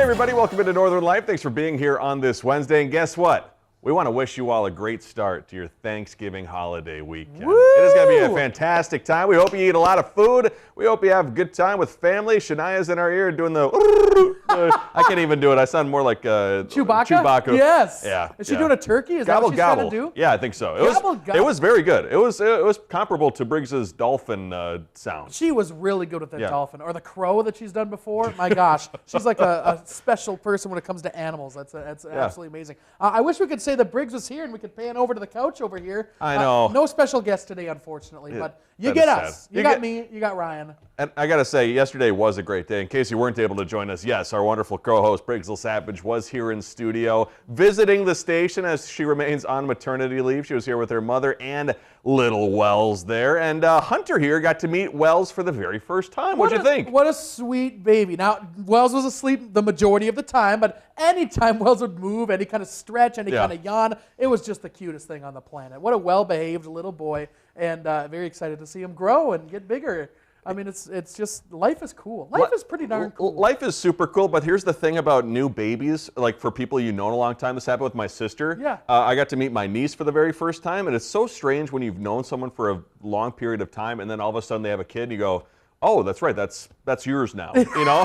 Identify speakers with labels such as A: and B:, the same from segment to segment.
A: everybody, welcome into Northern Life. Thanks for being here on this Wednesday. And guess what? We want to wish you all a great start to your Thanksgiving holiday weekend.
B: Woo!
A: It is going to be a fantastic time. We hope you eat a lot of food. We hope you have a good time with family. Shania's in our ear doing the... I can't even do it. I sound more like Chewbacca.
B: Yes.
A: Yeah.
B: Is she doing a turkey? Is
A: Gobble,
B: that what she's
A: gobble.
B: trying to do?
A: Yeah, I think so. It was very good. It was comparable to Briggs's dolphin sound.
B: She was really good with that dolphin. Or the crow that she's done before. My gosh. She's like a special person when it comes to animals. That's absolutely amazing. I wish we could say that Briggs was here and we could pan over to the couch over here.
A: I know.
B: No special guest today, unfortunately, but you get us. You got me, you got Ryan.
A: And I got to say, yesterday was a great day. In case you weren't able to join us, yes, our wonderful co-host Briggs Savage was here in studio visiting the station as she remains on maternity leave. She was here with her mother and little Wells there. And Hunter here got to meet Wells for the very first time. What'd you think?
B: What a sweet baby. Now, Wells was asleep the majority of the time, but anytime Wells would move, any kind of stretch, any kind of yawn, it was just the cutest thing on the planet. What a well-behaved little boy, and very excited to see him grow and get bigger. I mean, it's just, life is cool. Life is pretty darn cool.
A: Life is super cool, but here's the thing about new babies. Like for people you know in a long time, this happened with my sister.
B: Yeah.
A: I got to meet my niece for the very first time, and it's so strange when you've known someone for a long period of time, and then all of a sudden they have a kid, and you go, oh, that's right, that's yours now. You know,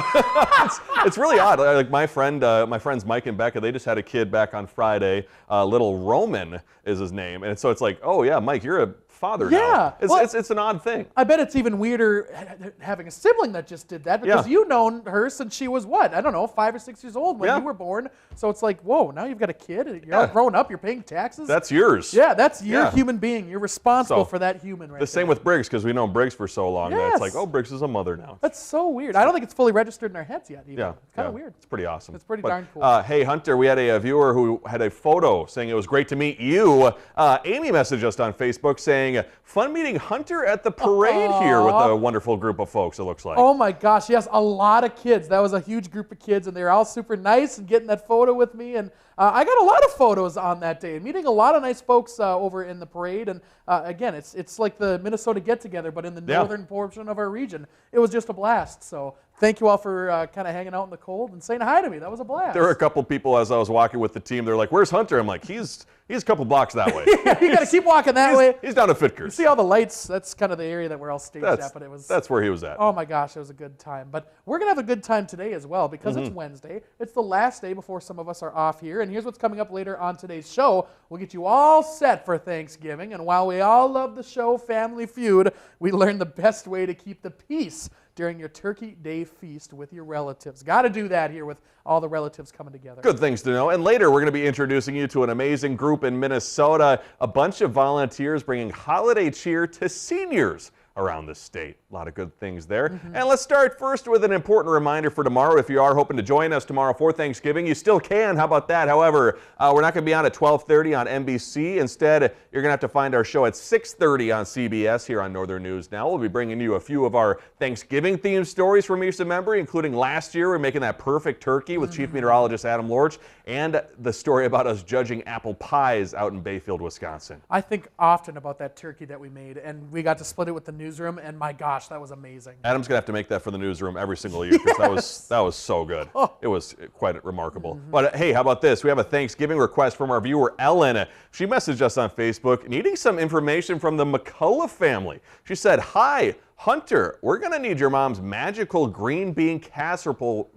A: it's really odd. Like my friends Mike and Becca, they just had a kid back on Friday. Little Roman is his name, and so it's like, oh yeah, Mike, you're a father now. It's an odd thing.
B: I bet it's even weirder having a sibling that just did that, because you've known her since she was what? I don't know, 5 or 6 years old when you were born. So it's like, whoa, now you've got a kid. You're all grown up. You're paying taxes.
A: That's yours.
B: Yeah, that's your human being. You're responsible for that human right
A: The same with Briggs, because we've known Briggs for so long that it's like, oh, Briggs is a mother now.
B: That's so weird. I don't think it's fully registered in our heads yet even.
A: Yeah.
B: It's kind of weird.
A: It's pretty awesome.
B: It's pretty darn cool.
A: Hey, Hunter, we had a viewer who had a photo saying it was great to meet you. Amy messaged us on Facebook saying, fun meeting Hunter at the parade here with a wonderful group of folks, it looks like.
B: Oh my gosh, yes, a lot of kids. That was a huge group of kids, and they were all super nice and getting that photo with me. And I got a lot of photos on that day, meeting a lot of nice folks over in the parade. And again, it's like the Minnesota get-together, but in the northern portion of our region. It was just a blast. So thank you all for kind of hanging out in the cold and saying hi to me. That was a blast.
A: There were a couple people as I was walking with the team. They're like, "Where's Hunter?" I'm like, "He's a couple blocks that way."
B: Yeah, you got to keep walking that way.
A: He's down at Fitkers.
B: You see all the lights? That's kind of the area that we're all staged at. But
A: that's where he was at.
B: Oh my gosh, it was a good time. But we're gonna have a good time today as well because it's Wednesday. It's the last day before some of us are off here. And here's what's coming up later on today's show. We'll get you all set for Thanksgiving. And while we all love the show Family Feud, we learn the best way to keep the peace during your Turkey Day feast with your relatives. Got to do that here with all the relatives coming together.
A: Good things to know. And later we're going to be introducing you to an amazing group in Minnesota, a bunch of volunteers bringing holiday cheer to seniors around the state. A lot of good things there. And let's start first with an important reminder for tomorrow. If you are hoping to join us tomorrow for Thanksgiving, you still can. How about that? However, we're not going to be on at 12:30 on NBC. Instead, you're going to have to find our show at 6:30 on CBS here on Northern News Now. We'll be bringing you a few of our Thanksgiving-themed stories from recent memory, including last year we're making that perfect turkey with Chief Meteorologist Adam Lorch, and the story about us judging apple pies out in Bayfield, Wisconsin.
B: I think often about that turkey that we made, and we got to split it with the newsroom, and my gosh, that was amazing.
A: Adam's going to have to make that for the newsroom every single year because that was so good. It was quite remarkable. But hey, how about this? We have a Thanksgiving request from our viewer, Ellen. She messaged us on Facebook needing some information from the McCullough family. She said, "Hi, Hunter, we're going to need your mom's magical green bean casserole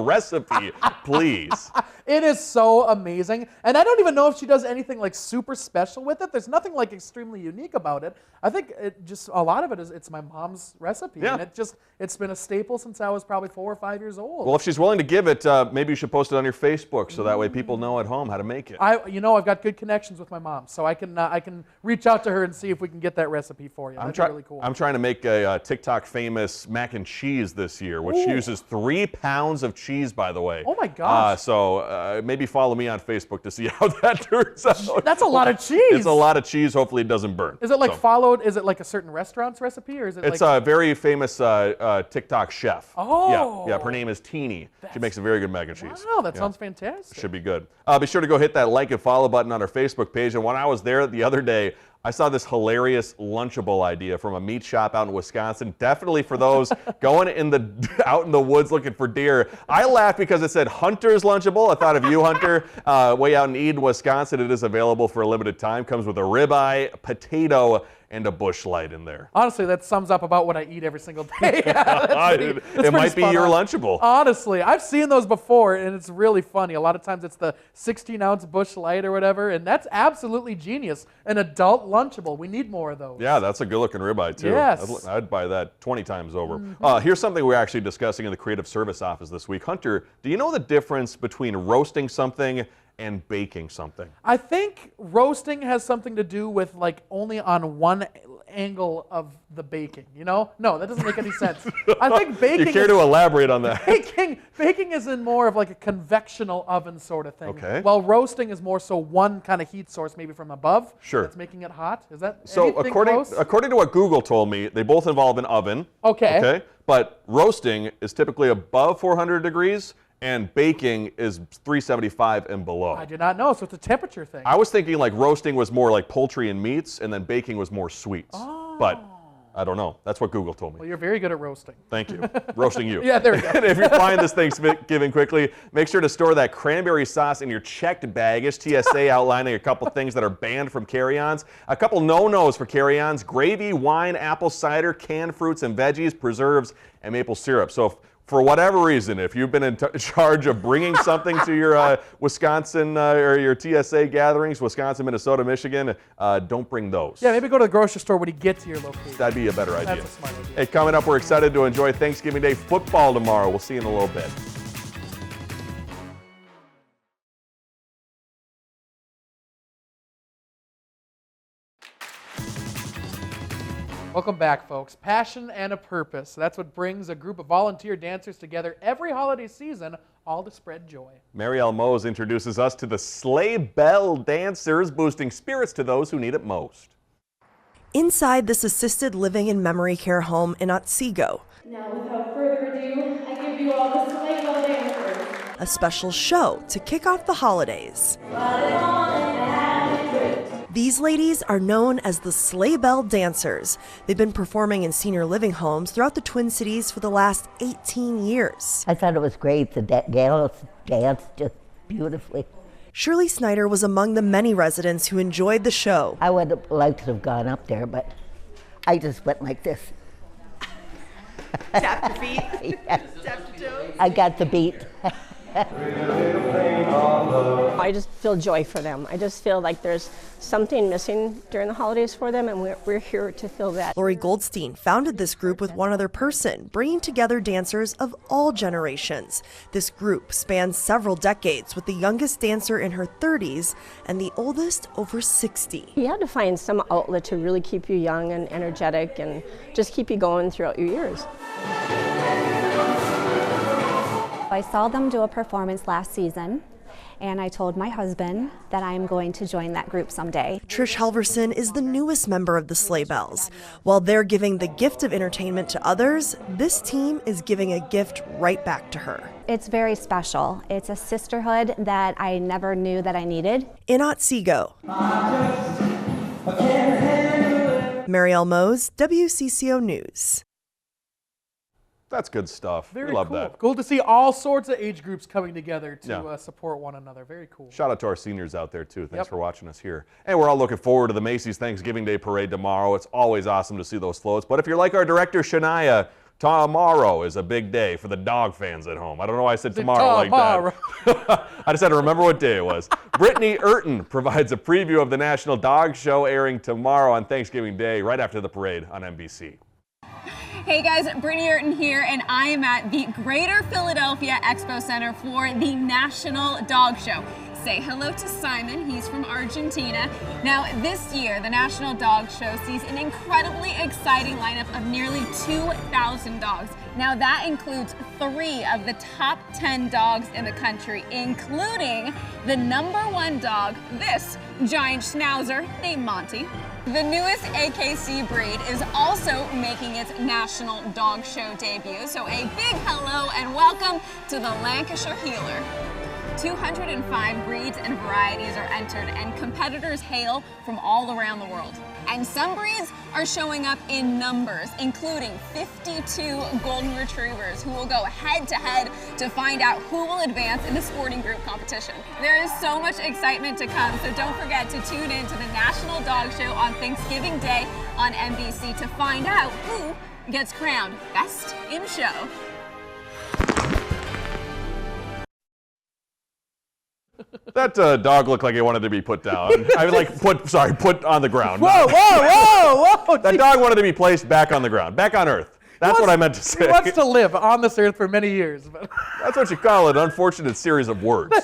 A: recipe, please."
B: It is so amazing. And I don't even know if she does anything like super special with it. There's nothing like extremely unique about it. I think a lot of it is it's my mom's recipe.
A: Yeah.
B: And it's been a staple since I was probably 4 or 5 years old.
A: Well, if she's willing to give it, maybe you should post it on your Facebook so that way people know at home how to make it.
B: I've got good connections with my mom, so I can reach out to her and see if we can get that recipe for you. That'd be really cool.
A: I'm trying to make a TikTok famous mac and cheese this year, which uses 3 pounds of cheese, by the way.
B: Oh my gosh.
A: So maybe follow me on Facebook to see how that turns out.
B: That's a lot of cheese.
A: It's a lot of cheese. Hopefully it doesn't burn.
B: Is it like is it like a certain restaurant's recipe, or is it?
A: It's a very famous TikTok chef.
B: Oh.
A: Yeah. Her name is Teeny. She makes a very good mac and cheese.
B: Wow, that sounds fantastic.
A: Should be good. Be sure to go hit that like and follow button on our Facebook page. And when I was there the other day, I saw this hilarious Lunchable idea from a meat shop out in Wisconsin. Definitely for those going out in the woods looking for deer. I laughed because it said Hunter's Lunchable. I thought of you, Hunter. Way out in Eden, Wisconsin, it is available for a limited time. Comes with a ribeye, potato, and a bush light in there.
B: Honestly, that sums up about what I eat every single day.
A: It might be your Lunchable.
B: Honestly, I've seen those before, and it's really funny. A lot of times it's the 16-ounce bush light or whatever, and that's absolutely genius. An adult Lunchable. We need more of those.
A: Yeah, that's a good-looking ribeye, too.
B: Yes.
A: I'd buy that 20 times over. Here's something we're actually discussing in the Creative Service office this week. Hunter, do you know the difference between roasting something and baking something?
B: I think roasting has something to do with like only on one angle of the baking, you know? No, that doesn't make any sense. I think baking
A: You care to elaborate on that?
B: Baking is in more of like a convectional oven sort of thing.
A: Okay.
B: While roasting is more so one kind of heat source, maybe from above.
A: Sure.
B: That's making it hot. Is that
A: So
B: anything close?
A: according to what Google told me, they both involve an oven.
B: Okay.
A: But roasting is typically above 400 degrees, and baking is 375 and below.
B: I did not know, so it's a temperature thing.
A: I was thinking like roasting was more like poultry and meats, and then baking was more sweets.
B: Oh.
A: But I don't know. That's what Google told me.
B: Well, you're very good at roasting.
A: Thank you. Roasting you.
B: Yeah, there we go.
A: And if you're flying this Thanksgiving quickly, make sure to store that cranberry sauce in your checked baggage. TSA outlining a couple things that are banned from carry-ons. A couple no-nos for carry-ons: gravy, wine, apple cider, canned fruits and veggies, preserves, and maple syrup. So for whatever reason, if you've been in charge of bringing something to your Wisconsin or your TSA gatherings, Wisconsin, Minnesota, Michigan, don't bring those.
B: Yeah, maybe go to the grocery store when you get to your location.
A: That'd be a better idea.
B: That's a smart idea.
A: Hey, coming up, we're excited to enjoy Thanksgiving Day football tomorrow. We'll see you in a little bit.
B: Welcome back, folks. Passion and a purpose. That's what brings a group of volunteer dancers together every holiday season, all to spread joy.
A: Marielle Mose introduces us to the Sleigh Bell Dancers, boosting spirits to those who need it most.
C: Inside this assisted living and memory care home in Otsego.
D: Now, without further ado, I give you all the Sleigh Bell Dancers.
C: A special show to kick off the holidays. These ladies are known as the Sleigh Bell Dancers. They've been performing in senior living homes throughout the Twin Cities for the last 18 years.
E: I thought it was great. The gals danced just beautifully.
C: Shirley Snyder was among the many residents who enjoyed the show.
E: I would have liked to have gone up there, but I just went like this.
C: Tap the feet.
E: Yes.
C: Tap the toes.
E: I got the beat.
F: I just feel joy for them. I just feel like there's something missing during the holidays for them, and we're here to fill that.
C: Lori Goldstein founded this group with one other person, bringing together dancers of all generations. This group spans several decades, with the youngest dancer in her 30s and the oldest over 60.
F: You have to find some outlet to really keep you young and energetic and just keep you going throughout your years.
G: I saw them do a performance last season, and I told my husband that I am going to join that group someday.
C: Trish Halverson is the newest member of the Sleigh Bells. While they're giving the gift of entertainment to others, this team is giving a gift right back to her.
G: It's very special. It's a sisterhood that I never knew that I needed.
C: In Otsego, Marielle Mose, WCCO News.
A: That's good stuff.
B: Very
A: we love
B: cool.
A: that.
B: Cool to see all sorts of age groups coming together to
A: Yeah.
B: support one another. Very cool.
A: Shout out to our seniors out there, too. Thanks
B: Yep.
A: for watching us here. And we're all looking forward to the Macy's Thanksgiving Day Parade tomorrow. It's always awesome to see those floats. But if you're like our director, Shania, tomorrow is a big day for the dog fans at home. I don't know why I said tomorrow like that. I just had to remember what day it was. Brittany Urton provides a preview of the National Dog Show airing tomorrow on Thanksgiving Day, right after the parade on NBC.
H: Hey guys, Brittany Urton here, and I am at the Greater Philadelphia Expo Center for the National Dog Show. Say hello to Simon, he's from Argentina. Now this year, the National Dog Show sees an incredibly exciting lineup of nearly 2,000 dogs. Now that includes 3 of the top 10 dogs in the country, including the #1 dog, this giant schnauzer named Monty. The newest AKC breed is also making its National Dog Show debut, so a big hello and welcome to the Lancashire Heeler. 205 breeds and varieties are entered, and competitors hail from all around the world. And some breeds are showing up in numbers, including 52 golden retrievers who will go head-to-head to find out who will advance in the sporting group competition. There is so much excitement to come, so don't forget to tune in to the National Dog Show on Thanksgiving Day on NBC to find out who gets crowned Best in Show.
A: That dog looked like it wanted to be put down. I mean, like, put on the ground.
B: Whoa, whoa, whoa!
A: That dog wanted to be placed back on the ground, back on Earth. That's what I meant to say.
B: He wants to live on this earth for many years. But
A: That's what you call it, an unfortunate series of words.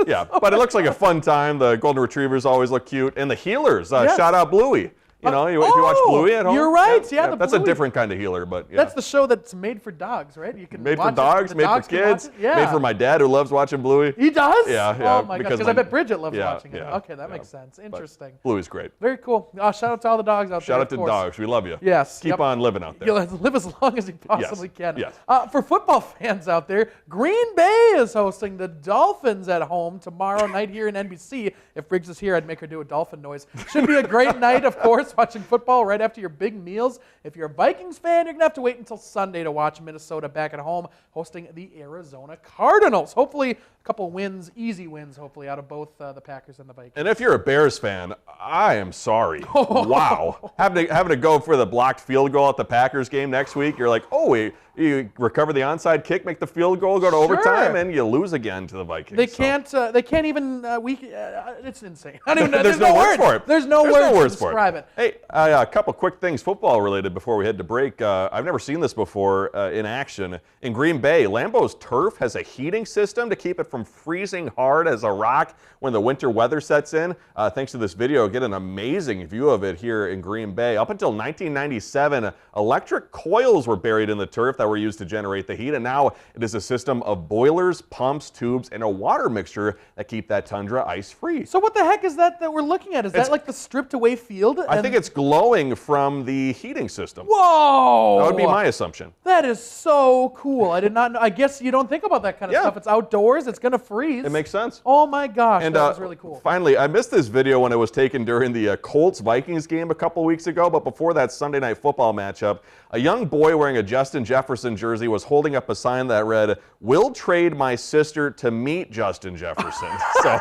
A: Yeah, but it looks like a fun time. The golden retrievers always look cute. And the healers,
B: Yes.
A: shout out Bluey. You know, if you watch Bluey at home.
B: You're right. Yeah, the
A: that's
B: Bluey.
A: a different kind of healer, but yeah.
B: That's the show that's made for dogs, right? You can
A: Made for
B: watch
A: dogs,
B: it,
A: made for
B: dogs can watch
A: kids,
B: it. Yeah.
A: made for my dad who loves watching Bluey.
B: He does?
A: Yeah,
B: Oh my gosh,
A: because
B: because I bet Bridget loves
A: yeah,
B: watching it.
A: yeah,
B: Okay, that
A: yeah.
B: makes sense.
A: But
B: Interesting.
A: Bluey's great.
B: Very cool. Shout out to all the dogs out there.
A: Shout out to
B: of course.
A: dogs. We love you.
B: Yes.
A: Keep on living out there.
B: You'll live as long as you possibly can.
A: yes.
B: For football fans out there, Green Bay is hosting the Dolphins at home tomorrow night here in NBC. If Briggs is here, I'd make her do a dolphin noise. Should be a great night, of course, watching football right after your big meals. If you're a Vikings fan, you're going to have to wait until Sunday to watch Minnesota back at home hosting the Arizona Cardinals. Hopefully, a couple wins, easy wins, hopefully, out of both the Packers and the Vikings.
A: And if you're a Bears fan, I am sorry. Wow. Having to go for the blocked field goal at the Packers game next week, you're like, oh, you recover the onside kick, make the field goal, go to overtime, and you lose again to the Vikings.
B: They can't even, it's insane. I don't even,
A: There's no words for it.
B: There's no words to describe it.
A: Hey, a couple quick things football related before we head to break. I've never seen this before in action. In Green Bay, Lambeau's turf has a heating system to keep it from freezing hard as a rock when the winter weather sets in. Thanks to this video, get an amazing view of it here in Green Bay. Up until 1997, electric coils were buried in the turf that were used to generate the heat, and now it is a system of boilers, pumps, tubes, and a water mixture that keep that tundra ice-free.
B: So what the heck is that we're looking at? Is that like the stripped away field?
A: I think it's glowing from the heating system.
B: Whoa!
A: That would be my assumption.
B: That is so cool. I did not know. I guess you don't think about that kind of stuff. It's outdoors. It's going to freeze.
A: It makes sense.
B: Oh my gosh,
A: And
B: that was really cool.
A: Finally, I missed this video when it was taken during the Colts-Vikings game a couple weeks ago, but before that Sunday Night Football matchup, a young boy wearing a Justin Jefferson jersey was holding up a sign that read, "Will trade my sister to meet Justin Jefferson." So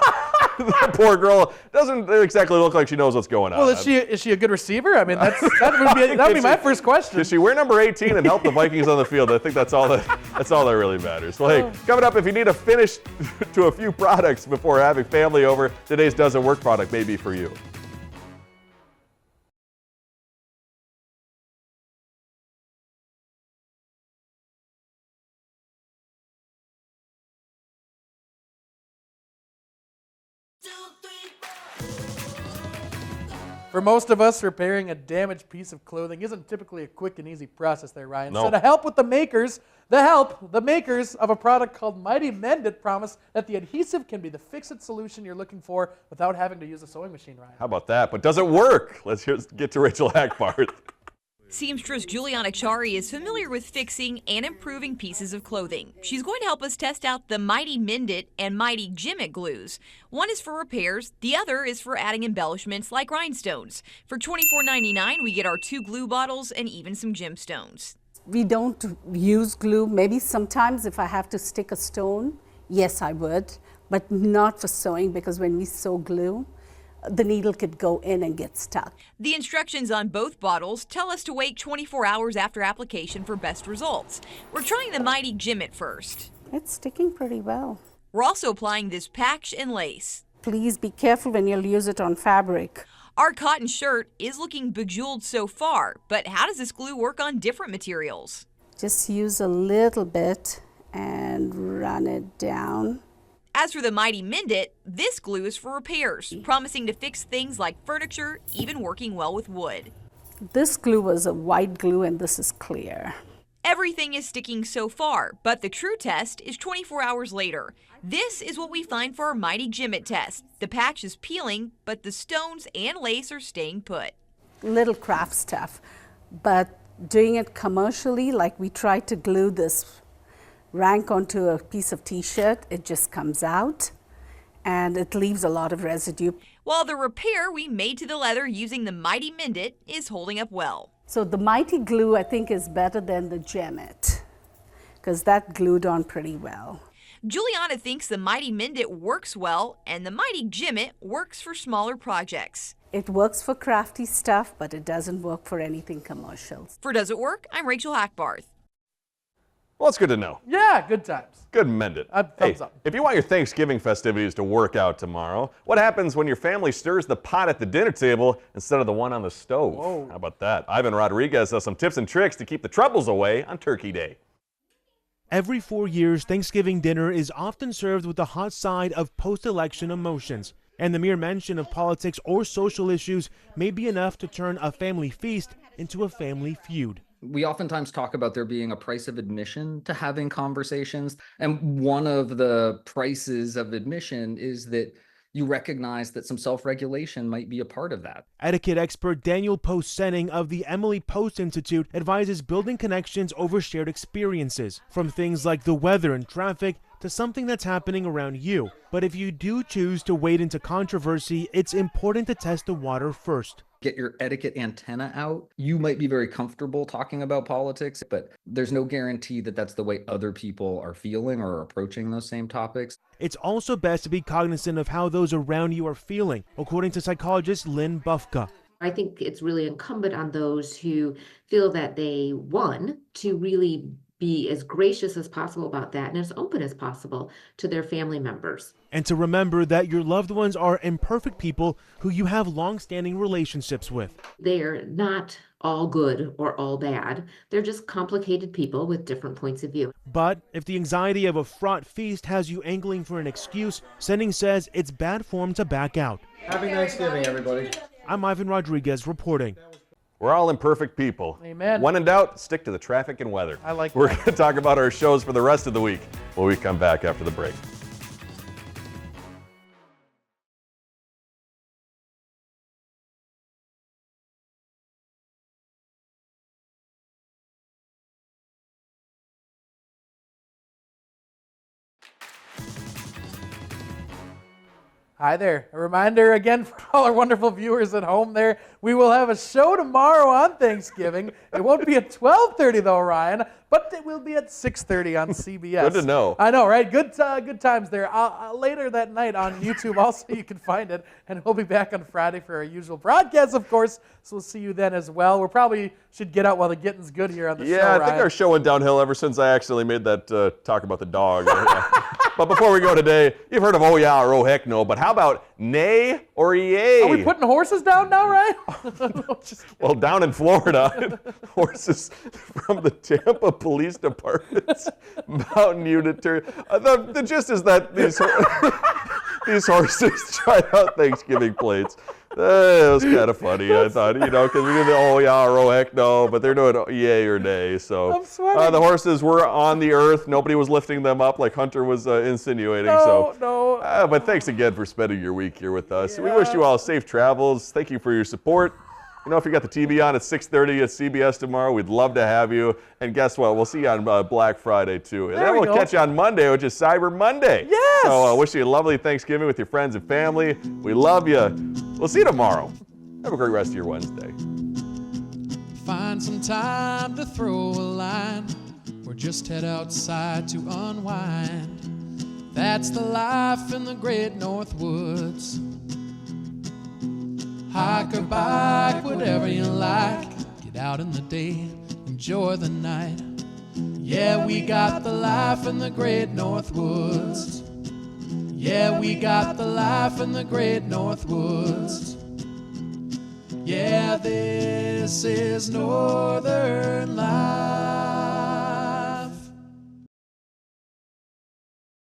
A: the poor girl doesn't exactly look like she knows what's going on.
B: Well, is she a good receiver? I mean, that would be my first question.
A: Does she wear number 18 and help the Vikings on the field? I think that's all that really matters. Well, hey, coming up, if you need a finish to a few products before having family over, today's Doesn't Work product may be for you.
B: For most of us, repairing a damaged piece of clothing isn't typically a quick and easy process there, Ryan.
A: No.
B: So to help with the makers of a product called Mighty Mend It promise that the adhesive can be the fix-it solution you're looking for without having to use a sewing machine, Ryan.
A: How about that? But does it work? Let's get to Rachel Hackbart.
I: Seamstress Juliana Chari is familiar with fixing and improving pieces of clothing. She's going to help us test out the Mighty Mend It and Mighty Gym It glues. One is for repairs, the other is for adding embellishments like rhinestones. For $24.99, we get our 2 glue bottles and even some gemstones.
J: We don't use glue. Maybe sometimes if I have to stick a stone, yes, I would, but not for sewing, because when we sew glue, the needle could go in and get stuck.
I: The instructions on both bottles tell us to wait 24 hours after application for best results. We're trying the Mighty Gym It first.
J: It's sticking pretty well.
I: We're also applying this patch and lace.
J: Please be careful when you'll use it on fabric.
I: Our cotton shirt is looking bejeweled so far, but how does this glue work on different materials?
J: Just use a little bit and run it down.
I: As for the Mighty Mend It, this glue is for repairs, promising to fix things like furniture, even working well with wood.
J: This glue was a white glue and this is clear.
I: Everything is sticking so far, but the true test is 24 hours later. This is what we find for our Mighty Gym It test. The patch is peeling, but the stones and lace are staying put.
J: Little craft stuff, but doing it commercially, like we tried to glue this rank onto a piece of t-shirt, it just comes out and it leaves a lot of residue.
I: While the repair we made to the leather using the Mighty Mend It is holding up well.
J: So the Mighty Glue, I think, is better than the Gem It, because that glued on pretty well.
I: Juliana thinks the Mighty Mend It works well and the Mighty Gem It works for smaller projects.
J: It works for crafty stuff, but it doesn't work for anything commercial.
I: For Does It Work? I'm Rachel Hackbarth.
A: Well, it's good to know.
B: Yeah, good times.
A: Good mend it.
B: Thumbs up.
A: If you want your Thanksgiving festivities to work out tomorrow, what happens when your family stirs the pot at the dinner table instead of the one on the stove?
B: Whoa.
A: How about that? Ivan Rodriguez has some tips and tricks to keep the troubles away on Turkey Day.
K: Every 4 years, Thanksgiving dinner is often served with the hot side of post-election emotions. And the mere mention of politics or social issues may be enough to turn a family feast into a family feud.
L: We oftentimes talk about there being a price of admission to having conversations. And one of the prices of admission is that you recognize that some self-regulation might be a part of that.
K: Etiquette expert Daniel Post-Senning of the Emily Post Institute advises building connections over shared experiences, from things like the weather and traffic to something that's happening around you. But if you do choose to wade into controversy, it's important to test the water first.
L: Get your etiquette antenna out. You might be very comfortable talking about politics, but there's no guarantee that that's the way other people are feeling or approaching those same topics.
K: It's also best to be cognizant of how those around you are feeling, according to psychologist Lynn Bufka.
M: I think it's really incumbent on those who feel that they won to really be as gracious as possible about that and as open as possible to their family members.
K: And to remember that your loved ones are imperfect people who you have long-standing relationships with.
M: They're not all good or all bad. They're just complicated people with different points of view.
K: But if the anxiety of a fraught feast has you angling for an excuse, Senning says it's bad form to back out.
N: Happy Thanksgiving, everybody.
K: I'm Ivan Rodriguez reporting.
A: We're all imperfect people.
B: Amen.
A: When in doubt, stick to the traffic and weather.
B: I like
A: We're
B: that.
A: going to talk about our shows for the rest of the week when we come back after the break.
B: Hi there. A reminder again for all our wonderful viewers at home there, we will have a show tomorrow on Thanksgiving. It won't be at 12:30 though, Ryan, but it will be at 6:30 on CBS.
A: Good to know.
B: I know, right? Good times there. Later that night on YouTube also you can find it, and we'll be back on Friday for our usual broadcast, of course, so we'll see you then as well. We probably should get out while the getting's good here on the show,
A: Yeah, I
B: Ryan.
A: think our show went downhill ever since I actually made that talk about the dog. But before we go today, you've heard of oh yeah or oh heck no, but how about nay or yay?
B: Are we putting horses down now, Ryan?
A: Well, down in Florida, horses from the Tampa Police Department's Mountain Unit. The gist is that these horses tried out Thanksgiving plates. It was kind of funny, I thought, because we did the oh yeah or oh heck no, but they're doing yay or nay. So
B: I'm sweating.
A: the horses were on the earth. Nobody was lifting them up like Hunter was insinuating.
B: No.
A: But thanks again for spending your week here with us. Yeah. We wish you all safe travels. Thank you for your support. If you got the TV on at 6:30 at CBS tomorrow, we'd love to have you. And guess what? We'll see you on Black Friday, too. And then we'll catch you on Monday, which is Cyber Monday.
B: Yes!
A: So wish you a lovely Thanksgiving with your friends and family. We love you. We'll see you tomorrow. Have a great rest of your Wednesday.
O: Find some time to throw a line or just head outside to unwind. That's the life in the great North Woods. Hike or bike, whatever you like. Get out in the day, enjoy the night. Yeah, we got the life in the great North Woods. Yeah, we got the life in the great North Woods. Yeah, this is Northern Life.